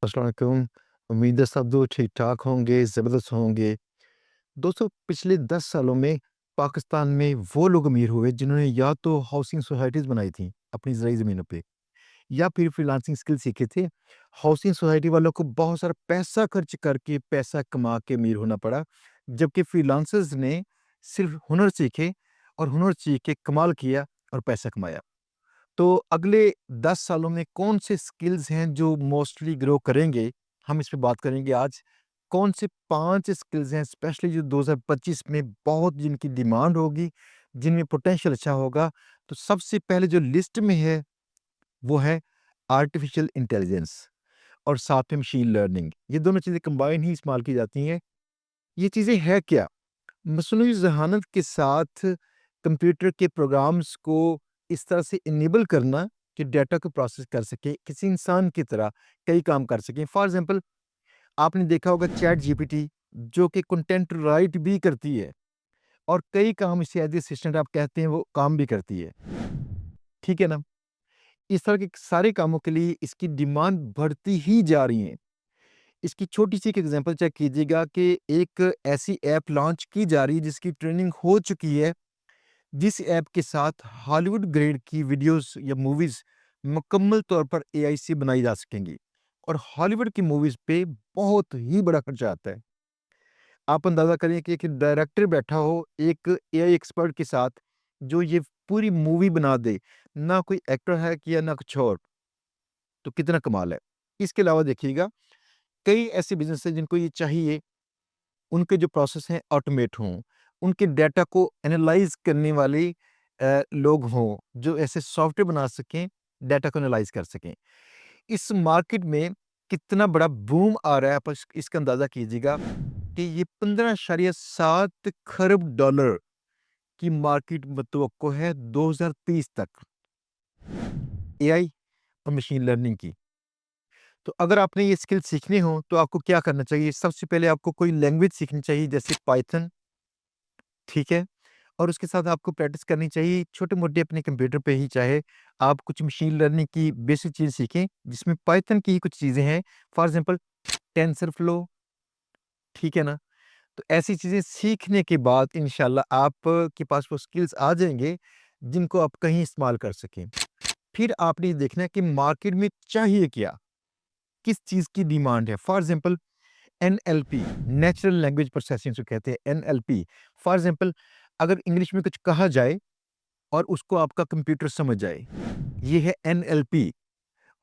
अस्सलाम वालेकुम। उम्मीद है सब लोग ठीक-ठाक होंगे, ज़बरदस्त होंगे। दोस्तों, पिछले 10 सालों में पाकिस्तान में वो लोग अमीर हुए जिन्होंने या तो हाउसिंग सोसाइटीज़ बनाई थी अपनी ज़राई ज़मीनों पे या फिर फ्रीलांसिंग स्किल सीखे थे। हाउसिंग सोसाइटी वालों को बहुत सारा पैसा खर्च करके पैसा कमा के अमीर होना पड़ा, जबकि फ्रीलांसर्स ने सिर्फ़ हुनर सीखे और हुनर सीख के कमाल किया और पैसा कमाया। तो अगले 10 सालों में कौन से स्किल्स हैं जो मोस्टली ग्रो करेंगे, हम इस पे बात करेंगे आज। कौन से 5 स्किल्स हैं स्पेशली जो 2025 में बहुत जिनकी डिमांड होगी, जिनमें पोटेंशियल अच्छा होगा। तो सबसे पहले जो लिस्ट में है, वो है आर्टिफिशियल इंटेलिजेंस और साथ में मशीन लर्निंग। ये दोनों चीज़ें कंबाइन ही इस्तेमाल की जाती हैं। ये चीज़ें है क्या? मसनूई ज़हानत के साथ कंप्यूटर के प्रोग्राम्स को इस तरह से इनेबल करना कि डेटा को प्रोसेस कर सके, किसी इंसान की तरह कई काम कर सकें। फॉर एग्ज़ाम्पल, आपने देखा होगा चैट जीपीटी जो कि कंटेंट राइट भी करती है और कई काम इसे एज़ ए असिस्टेंट आप कहते हैं, वो काम भी करती है। ठीक है ना? इस तरह के सारे कामों के लिए इसकी डिमांड बढ़ती ही जा रही है। इसकी छोटी-सी एक एग्ज़ाम्पल चेक कीजिएगा कि एक ऐसी ऐप लॉन्च की जा रही है जिसकी ट्रेनिंग हो चुकी है, जिस ऐप के साथ हॉलीवुड ग्रेड की वीडियोस या मूवीज़ मुकम्मल तौर पर एआई से बनाई जा सकेंगी और हॉलीवुड की मूवीज़ पे बहुत ही बड़ा खर्चा आता है। आप अंदाज़ा करें कि एक डायरेक्टर बैठा हो एक एआई एक्सपर्ट के साथ, जो ये पूरी मूवी बना दे, ना कोई एक्टर है किया ना कुछ और, तो कितना कमाल है। इसके अलावा देखिएगा, कई ऐसे बिज़नेस हैं जिनको ये चाहिए उनके जो प्रोसेस हैं ऑटोमेट हों, उनके डेटा को एनालाइज़ करने वाले लोग हों, जो ऐसे सॉफ्टवेयर बना सकें, डेटा को एनालाइज़ कर सकें। इस मार्केट में कितना बड़ा बूम आ रहा है, आप इसका अंदाज़ा कीजिएगा कि ये 15.7 खरब डॉलर की मार्केट मतवक्को है 2030 तक, एआई और मशीन लर्निंग की। तो अगर आपने ये स्किल सीखने हो, तो आपको क्या करना चाहिए? सबसे पहले आपको कोई लैंग्वेज सीखनी चाहिए जैसे पाइथन, ठीक है? और उसके साथ आपको प्रैक्टिस करनी चाहिए छोटे-मोटे अपने कंप्यूटर पे ही, चाहे आप कुछ मशीन लर्निंग की बेसिक चीज़ सीखें, जिसमें पाइथन की ही कुछ चीज़ें हैं। फॉर एग्ज़ाम्पल टेंसरफ्लो, ठीक है ना? तो ऐसी चीज़ें सीखने के बाद इंशाल्लाह आप के पास वो स्किल्स आ जाएँगे, जिनको आप कहीं इस्तेमाल कर सकें। फिर आपने ये देखना है कि मार्केट में चाहिए क्या? किस चीज़ की डिमांड है? For example NLP, natural language processing जिसे कहते हैं एनएलपी। फॉर एग्ज़ाम्पल, अगर इंग्लिश में कुछ कहा जाए और उसको आपका कंप्यूटर समझ जाए, ये है एनएलपी।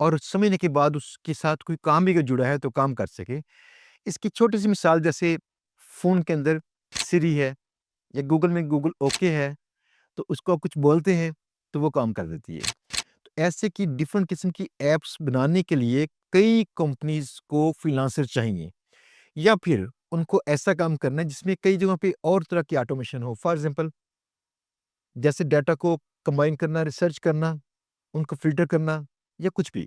और समझने के बाद उसके साथ कोई काम भी अगर जुड़ा है तो काम कर सके। इसकी छोटी-सी मिसाल जैसे फ़ोन के अंदर सिरी है या गूगल में गूगल ओके है, तो उसको आप कुछ बोलते हैं, तो वो काम कर देती है। तो ऐसे की डिफरेंट किस्म की ऐप्स बनाने के लिए कई कंपनीज़ को फ्रीलांसर चाहिए या फिर उनको ऐसा काम करना है जिसमें कई जगहों पे और तरह की ऑटोमेशन हो। फॉर एग्ज़ाम्पल, जैसे डाटा को कंबाइन करना, रिसर्च करना, उनको फ़िल्टर करना या कुछ भी।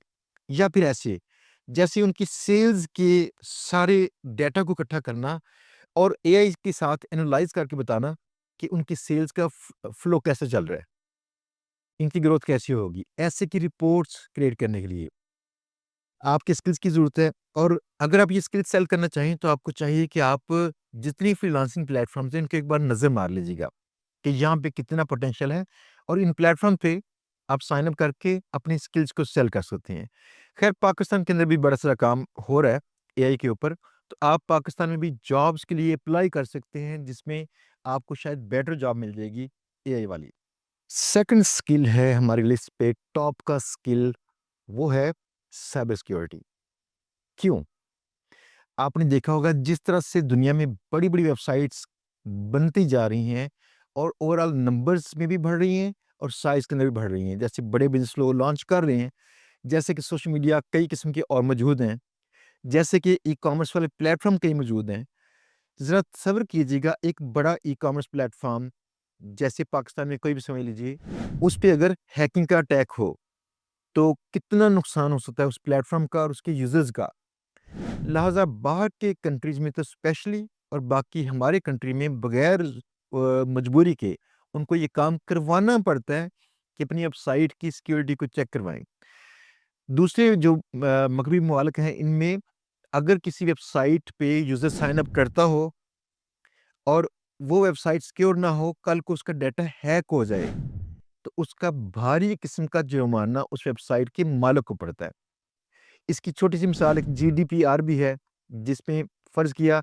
या फिर ऐसे, जैसे उनकी सेल्स के सारे डाटा को इकट्ठा करना और एआई के साथ एनालाइज़ करके बताना कि उनकी सेल्स का फ्लो कैसे चल रहा है, इनकी ग्रोथ कैसी होगी। ऐसे की रिपोर्ट्स क्रिएट करने के लिए आपकी स्किल्स की ज़रूरत है। और अगर आप ये स्किल्स सेल करना चाहें, तो आपको चाहिए कि आप जितनी फ्रीलांसिंग प्लेटफ़ॉर्म्स हैं, इनको एक बार नज़र मार लीजिएगा कि यहाँ पे कितना पोटेंशियल है और इन प्लेटफ़ॉर्म पे आप साइन अप करके अपनी स्किल्स को सेल कर सकते हैं। ख़ैर, पाकिस्तान के अंदर भी बड़ा सारा काम हो रहा है एआई के ऊपर, तो आप पाकिस्तान में भी जॉब्स के लिए अप्लाई कर सकते हैं, जिसमें आपको शायद बेटर जॉब मिल जाएगी एआई वाली। सेकंड स्किल है हमारी लिस्ट पे टॉप का स्किल, वो है साइबर सिक्योरिटी। क्यों? आपने देखा होगा जिस तरह से दुनिया में बड़ी-बड़ी वेबसाइट्स बनती जा रही हैं और ओवरऑल नंबर्स में भी बढ़ रही हैं और साइज़ के अंदर भी बढ़ रही हैं। जैसे बड़े बिज़नेस लोग लॉन्च कर रहे हैं, जैसे कि सोशल मीडिया कई किस्म के और मौजूद हैं, जैसे कि ई-कॉमर्स वाले प्लेटफ़ॉर्म कई मौजूद हैं। ज़रा तसव्वुर कीजिएगा एक बड़ा ई-कॉमर्स प्लेटफ़ॉर्म जैसे पाकिस्तान में कोई भी समझ लीजिए, उस पे अगर हैकिंग का अटैक हो, तो कितना नुकसान हो सकता है उस प्लेटफ़ॉर्म का और उसके यूज़र्स का। लिहाज़ा बाहर के कंट्रीज़ में तो स्पेशली और बाकी हमारे कंट्री में बगैर मजबूरी के उनको ये काम करवाना पड़ता है कि अपनी वेबसाइट की सिक्योरिटी को चेक करवाएँ। दूसरे जो मग़रबी ममालिक हैं, इनमें अगर किसी वेबसाइट पे यूज़र साइन अप करता हो और वो वेबसाइट सिक्योर ना हो, कल को उसका डाटा हैक हो जाए, तो उसका भारी किस्म का जुर्माना उस वेबसाइट के मालिक को पड़ता है। इसकी छोटी-सी मिसाल एक जीडीपीआर भी है, जिसमें फ़र्ज़ किया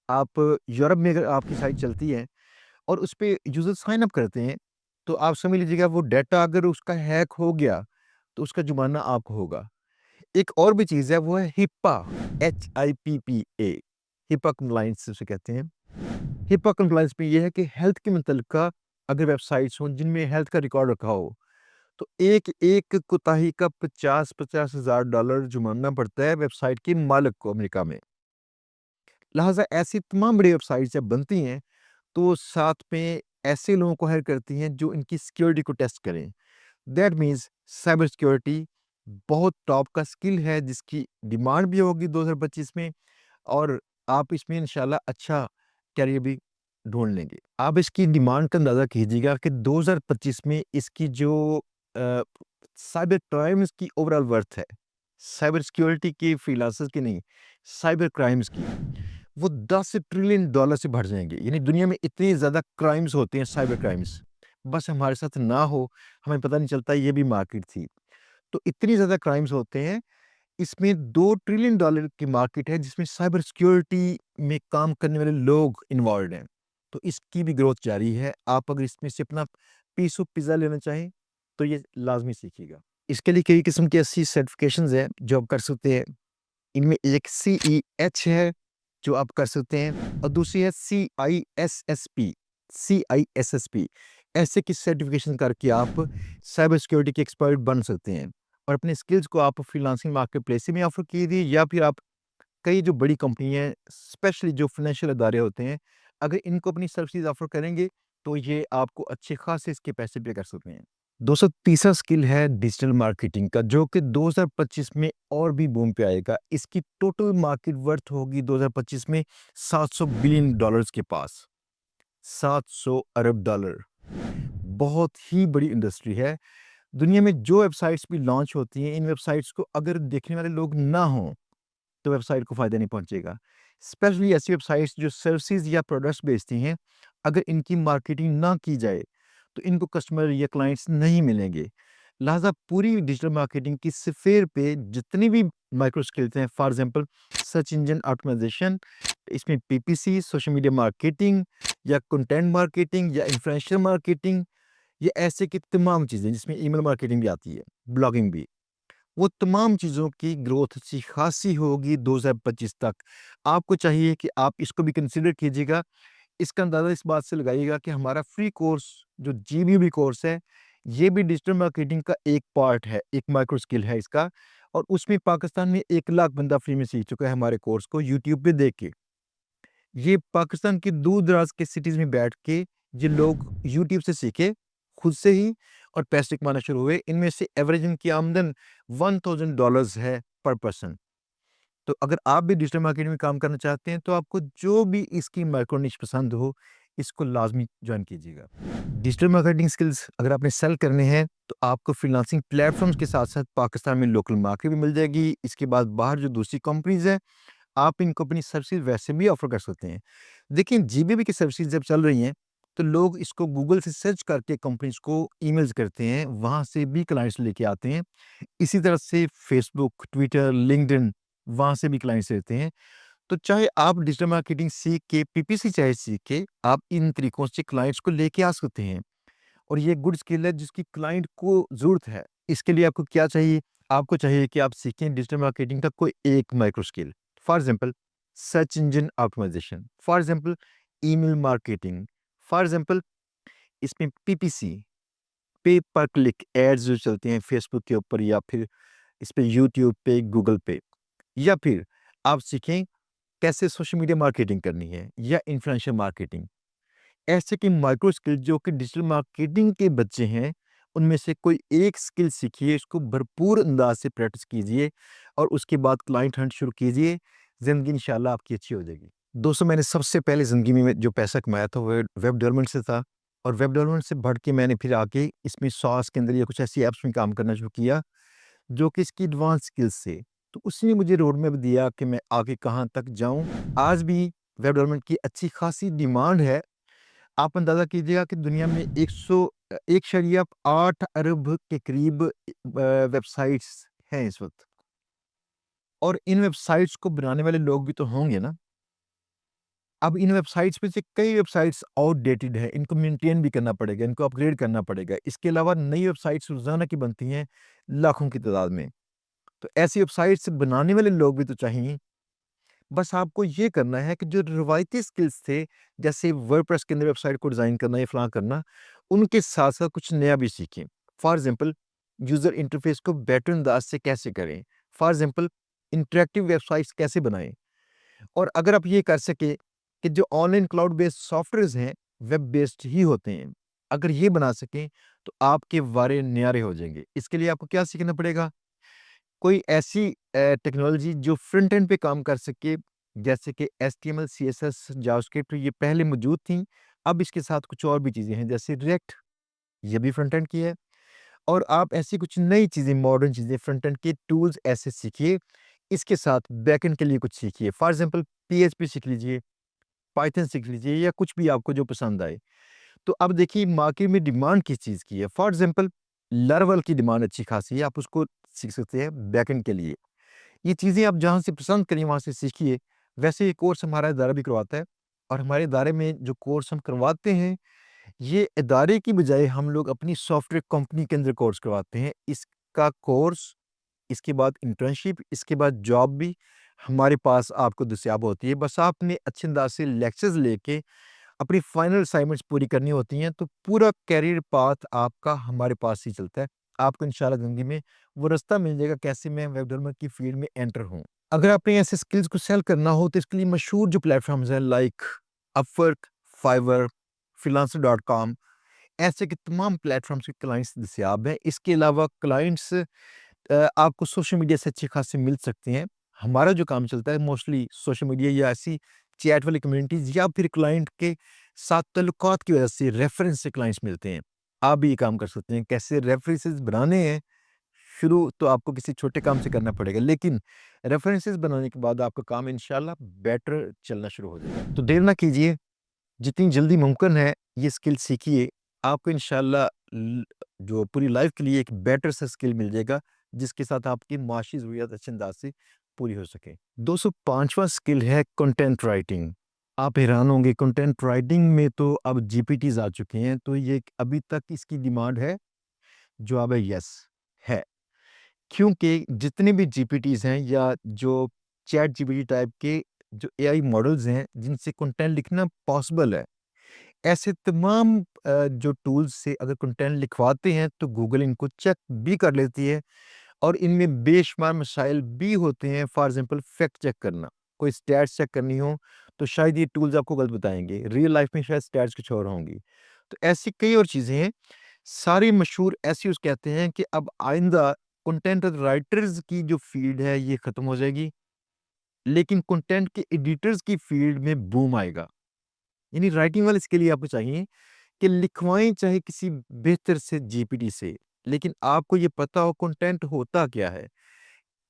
आप यूरोप में अगर आपकी साइट चलती है और उसपे यूज़र साइन अप करते हैं, तो आप समझ लीजिएगा वो डाटा अगर उसका हैक हो गया, तो उसका जुर्माना आपको होगा। एक और भी चीज़ है, वो है हिप्पा, HIPPA, हिप्पा कम्प्लायंस जिसे कहते हैं। हिप्पा कम्प्लायंस में ये है कि हेल्थ के मुतल्लिका अगर वेबसाइट्स हों जिनमें हेल्थ का रिकॉर्ड रखा हो, तो एक-एक कोताही का $50,000 $50,000 जुर्माना पड़ता है वेबसाइट के मालिक को अमेरिका में। लिहाज़ा ऐसी तमाम बड़ी वेबसाइट्स जब बनती हैं, तो वो साथ में ऐसे लोगों को हायर करती हैं जो इनकी सिक्योरिटी को टेस्ट करें। दैट मीन्स साइबर सिक्योरिटी बहुत टॉप का स्किल है जिसकी डिमांड भी होगी 2025 में और आप इसमें इंशाल्लाह अच्छा करियर भी ढूँढ लेंगे। आप इसकी डिमांड का अंदाज़ा कीजिएगा कि 2025 में इसकी जो अ, साइबर क्राइम्स की ओवरऑल वर्थ है, साइबर सिक्योरिटी की फ्रीलांसर्स की नहीं, साइबर क्राइम्स की, वो $10 ट्रिलियन से बढ़ जाएँगे। यानी दुनिया में इतने ज़्यादा क्राइम्स होते हैं, साइबर क्राइम्स। बस हमारे साथ ना हो, हमें पता नहीं चलता ये भी मार्केट थी। तो इतनी ज़्यादा क्राइम्स होते हैं, इसमें $2 ट्रिलियन की मार्केट है जिसमें साइबर सिक्योरिटी में काम करने वाले लोग इन्वॉल्व्ड हैं। तो इसकी भी ग्रोथ जारी है। आप अगर इसमें से अपना पीस ऑफ पिज़्ज़ा लेना चाहें, तो ये लाज़मी सीखिएगा। इसके लिए कई किस्म की ऐसी सर्टिफ़िकेशंस हैं जो आप कर सकते हैं। इनमें एक CEH है, जो आप कर सकते हैं और दूसरी है CISSP, CISSP। ऐसे की सर्टिफ़िकेशन करके आप साइबर सिक्योरिटी के एक्सपर्ट बन सकते हैं और अपने स्किल्स को आप फ्रीलांसिंग मार्केटप्लेस में ऑफ़र कीजिए या फिर आप कई जो बड़ी कंपनी हैं, स्पेशली जो फ़ाइनेंशियल इदारे होते हैं, अगर इनको अपनी सर्विसेज़ ऑफ़र करेंगे, तो ये आपको अच्छे खासे इसके पैसे पे कर सकते हैं। दोस्तों, तीसरा स्किल है डिजिटल मार्केटिंग का, जो कि 2025 में और भी बूम पे आएगा। इसकी टोटल मार्केट वर्थ होगी 2025 में $700 बिलियन के पास। 700 अरब डॉलर। बहुत ही बड़ी इंडस्ट्री है। दुनिया में जो वेबसाइट्स भी लॉन्च होती हैं, इन वेबसाइट्स को अगर देखने वाले लोग ना हों, तो वेबसाइट को फ़ायदा नहीं पहुँचेगा। स्पेशली ऐसी वेबसाइट्स जो सर्विसेज़ या प्रोडक्ट्स बेचती हैं, अगर इनकी मार्केटिंग ना की जाए, तो इनको कस्टमर या क्लाइंट्स नहीं मिलेंगे। लिहाज़ा पूरी डिजिटल मार्केटिंग की स्फीयर पे जितनी भी माइक्रो स्किल्स हैं, for example search engine optimisation, इसमें PPC, सोशल मीडिया मार्केटिंग या कंटेंट मार्केटिंग या इन्फ्लुएंसर मार्केटिंग, ये ऐसे की तमाम चीज़ें जिसमें ईमेल मार्केटिंग भी आती है, ब्लॉगिंग भी। वो तमाम चीज़ों की ग्रोथ अच्छी खासी होगी 2025 तक। आपको चाहिए कि आप इसको भी कंसीडर कीजिएगा। इसका अंदाज़ा इस बात से लगाइएगा कि हमारा फ्री कोर्स जो GBB कोर्स है, ये भी डिजिटल मार्केटिंग का एक पार्ट है, एक माइक्रो स्किल है इसका और उसमें पाकिस्तान में 1 लाख बंदा फ्री में सीख चुका है हमारे कोर्स को यूट्यूब पे देख के। ये पाकिस्तान के दूर-दराज़ के सिटीज़ में बैठ के ये लोग यूट्यूब से सीखे, खुद से ही और पैसे कमाना शुरू हुए। इनमें से एवरेज इनकी आमदन $1000 है पर पर्सन। तो अगर आप भी डिजिटल मार्केटिंग में काम करना चाहते हैं, तो आपको जो भी इसकी माइक्रो निश पसंद हो, इसको लाज़मी जॉइन कीजिएगा। डिजिटल मार्केटिंग स्किल्स अगर आपने सेल करने हैं, तो आपको फ्रीलांसिंग प्लेटफ़ॉर्म्स के साथ-साथ पाकिस्तान में लोकल मार्केट भी मिल जाएगी। इसके बाद बाहर जो दूसरी कंपनीज़ हैं, आप इनको अपनी सर्विसेज़ वैसे भी ऑफ़र कर सकते हैं। देखिए, GBB की सर्विसेज़ जब चल रही हैं, तो लोग इसको गूगल से सर्च करके कंपनीज़ को ईमेल्स करते हैं, वहाँ से भी क्लाइंट्स लेके आते हैं। इसी तरह से फ़ेसबुक, ट्विटर, लिंक्डइन, वहाँ से भी क्लाइंट्स लेते हैं। तो चाहे आप डिजिटल मार्केटिंग सीख के, PPC चाहे सीख के, आप इन तरीकों से क्लाइंट्स को लेके आ सकते हैं और ये गुड स्किल है जिसकी क्लाइंट को ज़रूरत है। इसके लिए आपको क्या चाहिए? आपको चाहिए कि आप सीखें डिजिटल मार्केटिंग का कोई एक micro skill. For example search engine optimisation, for example email marketing, for example इसमें PPC, पे पर क्लिक एड्स जो चलते हैं फेसबुक के ऊपर या फिर इस पे यूट्यूब पे, गूगल पे या फिर आप सीखें कैसे सोशल मीडिया मार्केटिंग करनी है या इन्फ्लुएंसर मार्केटिंग। ऐसे की माइक्रो स्किल जो कि डिजिटल मार्केटिंग के बच्चे हैं, उनमें से कोई एक स्किल सीखिए, इसको भरपूर अंदाज से प्रैक्टिस कीजिए और उसके बाद क्लाइंट हंट शुरू कीजिए। ज़िंदगी इंशाल्लाह आपकी अच्छी हो जाएगी। दोस्तों, मैंने सबसे पहले ज़िंदगी में जो पैसा कमाया था वो वेब डेवलपमेंट से था और वेब डेवलपमेंट से बढ़ के मैंने फिर आके इसमें सॉस के अंदर या कुछ ऐसी ऐप्स में काम करना शुरू किया जो कि इसकी एडवांस स्किल्स से। तो उसने मुझे रोड मैप दिया कि मैं आगे कहाँ तक जाऊँ। आज भी वेब डेवलपमेंट की अच्छी खासी डिमांड है। आप अंदाज़ा कीजिएगा कि दुनिया में 1.8 अरब के करीब वेबसाइट्स हैं इस वक़्त, और इन वेबसाइट्स को बनाने वाले लोग भी तो होंगे ना। अब इन वेबसाइट्स में से कई वेबसाइट्स आउटडेटेड हैं, इनको मेंटेन भी करना पड़ेगा, इनको अपग्रेड करना पड़ेगा। इसके अलावा नई वेबसाइट्स रोज़ाना की बनती हैं लाखों की तादाद में। तो ऐसी वेबसाइट्स बनाने वाले लोग भी तो चाहिए। बस आपको ये करना है कि जो रिवायती स्किल्स थे, जैसे वर्डप्रेस के अंदर वेबसाइट को डिज़ाइन करना या फलाँ करना, उनके साथ-साथ कुछ नया भी सीखें। फॉर एग्ज़ाम्पल, यूज़र इंटरफ़ेस को बेटर अंदाज़ से कैसे करें? फॉर एग्ज़ाम्पल, इंटरैक्टिव वेबसाइट्स कैसे बनाएँ? और अगर आप ये कर सकें कि जो ऑनलाइन क्लाउड बेस्ड सॉफ्टवेयर्स हैं, वेब बेस्ड ही होते हैं। अगर ये बना सकें, तो आपके वारे न्यारे हो जाएँगे। इसके लिए आपको क्या सीखना पड़ेगा? कोई ऐसी टेक्नोलॉजी जो फ्रंट एंड पे काम कर सके, जैसे कि एचटीएमएल, सीएसएस, जावास्क्रिप्ट, ये पहले मौजूद थी। अब इसके साथ कुछ और भी चीज़ें हैं, जैसे रिएक्ट, ये भी फ्रंट एंड की है। और आप ऐसी कुछ नई चीज़ें, मॉडर्न चीज़ें, फ्रंट एंड के टूल्स ऐसे सीखिए। इसके साथ बैकएंड के लिए कुछ सीखिए। फॉर एग्ज़ाम्पल, पीएचपी सीख लीजिए, पाइथन सीख लीजिए, या कुछ भी आपको जो पसंद आए। तो अब देखिए मार्केट में डिमांड किस चीज़ की है। फॉर एग्ज़ाम्पल, लारावेल की डिमांड अच्छी खासी है, आप उसको सीख सकते हैं बैकएंड के लिए। ये चीज़ें आप जहाँ से पसंद करें वहाँ से सीखिए। वैसे ये कोर्स हमारा इदारा भी करवाता है, और हमारे इदारे में जो कोर्स हम करवाते हैं, ये इदारे की बजाय हम लोग अपनी सॉफ्टवेयर कंपनी के अंदर कोर्स करवाते हैं। इसका कोर्स, इसके बाद इंटर्नशिप, इसके बाद जॉब भी हमारे पास आपको दस्तयाब होती है। बस आपने अच्छे अंदाज़ से लेक्चर्स लेके अपनी फाइनल असाइनमेंट्स पूरी करनी होती हैं, तो पूरा करियर पाथ आपका हमारे पास ही चलता है। आपको इंशाल्लाह ज़िंदगी में वो रास्ता मिल जाएगा, कैसे मैं वेब डेवलपमेंट की फील्ड में एंटर हूँ। अगर आपने ऐसे स्किल्स को सेल करना हो, तो इसके लिए मशहूर जो प्लेटफ़ॉर्म्स हैं, लाइक अपवर्क, फाइवर, freelancer.com, ऐसे के तमाम प्लेटफ़ॉर्म्स के क्लाइंट्स दस्तयाब हैं। इसके अलावा क्लाइंट्स आपको सोशल मीडिया से अच्छे खासे मिल सकते हैं। हमारा जो काम चलता है मोस्टली सोशल मीडिया या ऐसी चैट वाली कम्युनिटीज़, या फिर क्लाइंट के साथ ताल्लुकात की वजह से रेफ़रेंस से क्लाइंट्स मिलते हैं। आप भी ये काम कर सकते हैं। कैसे रेफ़रेंसेस बनाने हैं, शुरू तो आपको किसी छोटे काम से करना पड़ेगा, लेकिन रेफ़रेंसेस बनाने के बाद आपका काम इंशाल्लाह बेटर चलना शुरू हो जाएगा। तो देर ना कीजिए, जितनी जल्दी मुमकिन है ये स्किल सीखिए। आपको इंशाल्लाह जो पूरी लाइफ के लिए एक बेटर सा स्किल मिल जाएगा, जिसके साथ आपकी माशी ज़रूरियात अच्छे अंदाज से पूरी हो सके। 205वां स्किल है कंटेंट राइटिंग। आप हैरान होंगे, कंटेंट राइटिंग में तो अब जीपीटीज आ चुके हैं, तो ये अभी तक इसकी डिमांड है? जवाब है यस, है। क्योंकि जितने भी जीपीटीज हैं, या जो चैट जीपीटी टाइप के जो एआई मॉडल्स हैं, जिनसे कंटेंट लिखना पॉसिबल है, ऐसे तमाम जो टूल्स से अगर कंटेंट लिखवाते हैं, तो गूगल इनको चेक भी कर लेती है, और इनमें बेशुमार मसाइल भी होते हैं। फॉर एग्जांपल, फैक्ट चेक करना, कोई स्टैट्स चेक करनी हो, तो शायद ये टूल्स आपको गलत बताएंगे, रियल लाइफ में शायद स्टैट्स कुछ और होंगी। तो ऐसी कई और चीज़ें हैं। सारे मशहूर एसईओज कहते हैं कि अब आइंदा कंटेंट राइटर्स की जो फील्ड है ये खत्म हो जाएगी, लेकिन कंटेंट के एडिटर्स की फील्ड में बूम आएगा। यानी राइटिंग वाले इसके लिए आपको चाहिए कि लिखवाएँ चाहे किसी बेहतर से जीपीटी से, लेकिन आपको ये पता हो कंटेंट होता क्या है,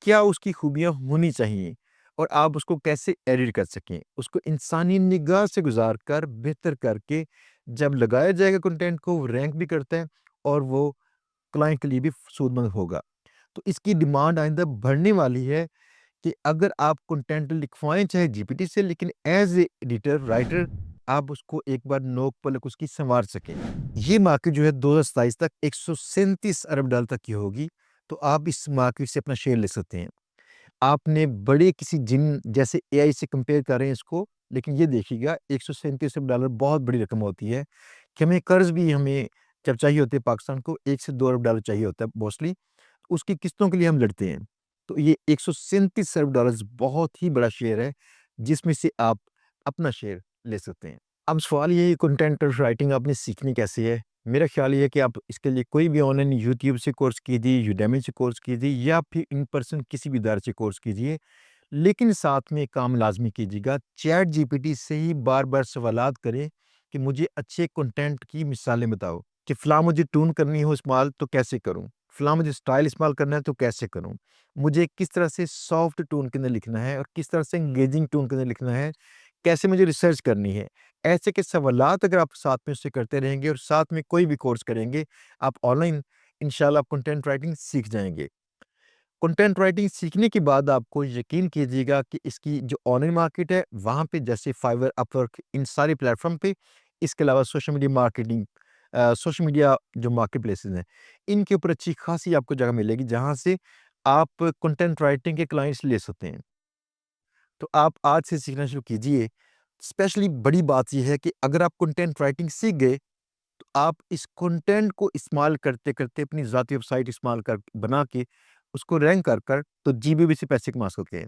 क्या उसकी खूबियाँ होनी चाहिए, और आप उसको कैसे एडिट कर सकें। उसको इंसानी निगाह से गुज़ार कर बेहतर करके जब लगाया जाएगा कंटेंट को, वो रैंक भी करता है, और वो क्लाइंट के लिए भी सूदमंद होगा। तो इसकी डिमांड आइंदा बढ़ने वाली है कि अगर आप कंटेंट लिखवाएँ चाहे जीपीटी से, लेकिन एज़ ए एडिटर, राइटर, आप उसको एक बार नोक पलक उसकी सँवार सकें। ये मार्केट जो है 2027 तक 137 अरब डॉलर तक की होगी, तो आप इस मार्केट से अपना शेयर ले सकते हैं। आपने बड़े किसी जिन जैसे एआई से कंपेयर कर रहे हैं इसको, लेकिन ये देखिएगा, 137 अरब डॉलर बहुत बड़ी रकम होती है, कि हमें कर्ज़ भी हमें जब चाहिए होते हैं पाकिस्तान को, 1 से 2 अरब डॉलर चाहिए होता है मोस्टली, उसकी किस्तों के लिए हम लड़ते हैं। तो ये 137 अरब डॉलर्स बहुत ही बड़ा शेयर है, जिसमें से आप अपना शेयर ले सकते हैं। अब सवाल ये है, कंटेंट राइटिंग आपने सीखनी कैसे है? मेरा ख़्याल ये है कि आप इसके लिए कोई भी ऑनलाइन यूट्यूब से कोर्स कीजिए, यूडेमी से कोर्स कीजिए, या फिर इन पर्सन किसी भी इदारे से कोर्स कीजिए। लेकिन साथ में एक काम लाज़मी कीजिएगा, चैट जीपीटी से ही बार-बार सवालात करें कि मुझे अच्छे कंटेंट की मिसालें बताओ, कि फ़लाँ मुझे ट्यून करनी हो स्माल तो कैसे करूँ? फ़लाँ मुझे स्टाइल इस्तेमाल करना है तो कैसे करूँ? मुझे किस तरह से सॉफ्ट टोन के अंदर लिखना है और किस तरह से एंगेजिंग टोन के अंदर लिखना है? कैसे मुझे रिसर्च करनी है? ऐसे के सवालात अगर आप साथ में उससे करते रहेंगे और साथ में कोई भी कोर्स करेंगे, आप ऑनलाइन इंशाल्लाह कंटेंट राइटिंग सीख जाएँगे। कंटेंट राइटिंग सीखने के बाद आपको यकीन कीजिएगा कि इसकी जो ऑनलाइन मार्केट है, वहाँ पे जैसे फाइवर, अपवर्क इन सारे प्लेटफ़ॉर्म पे, इसके अलावा social media marketing social media जो मार्केट प्लेसेस हैं, इनके ऊपर अच्छी खासी आपको जगह मिलेगी, जहाँ से आप कंटेंट राइटिंग के क्लाइंट्स ले सकते हैं। तो आप आज से सीखना शुरू कीजिए। स्पेशली बड़ी बात ये है कि अगर आप कंटेंट राइटिंग सीख गए, तो आप इस कंटेंट को इस्तेमाल करते-करते अपनी ज़ाती वेबसाइट इस्तेमाल कर बना के उसको रैंक कर तो जीबीबी से पैसे कमा सकते हैं।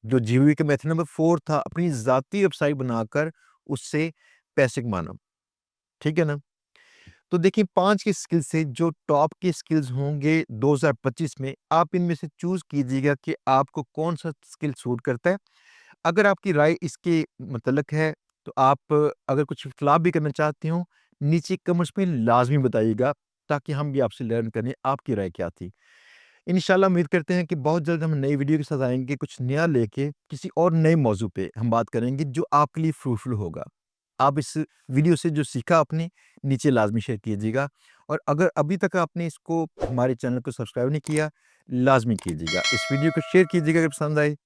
जो जीबीबी का मेथड नंबर 4 था, अपनी ज़ाती वेबसाइट बनाकर उससे पैसे कमाना, ठीक है ना? तो देखिए 5 की स्किल से जो टॉप की स्किल्स होंगे 2025 में, आप इनमें से चूज़ कीजिएगा कि आपको कौन-सा स्किल सूट करता है। अगर आपकी राय इसके मुतल्लिक है, तो आप अगर कुछ इख्तलाफ भी करना चाहते हो, नीचे कमेंट्स में लाज़मी बताइएगा, ताकि हम भी आपसे लर्न करें, आपकी राय क्या थी। इंशाल्लाह उम्मीद करते हैं कि बहुत जल्द हम नई वीडियो के साथ आएँगे, कुछ नया लेके, किसी और नए मौज़ू पे हम बात करेंगे, जो आपके लिए फ्रूटफुल होगा। आप इस वीडियो से जो सीखा आपने, नीचे लाज़मी शेयर कीजिएगा और अगर अभी तक आपने इसको हमारे चैनल को सब्सक्राइब नहीं किया, लाज़मी कीजिएगा। इस वीडियो को शेयर कीजिएगा अगर पसंद आए।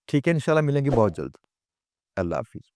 ठीक है, इंशाल्लाह मिलेंगे बहुत जल्द। अल्लाह हाफ़िज़।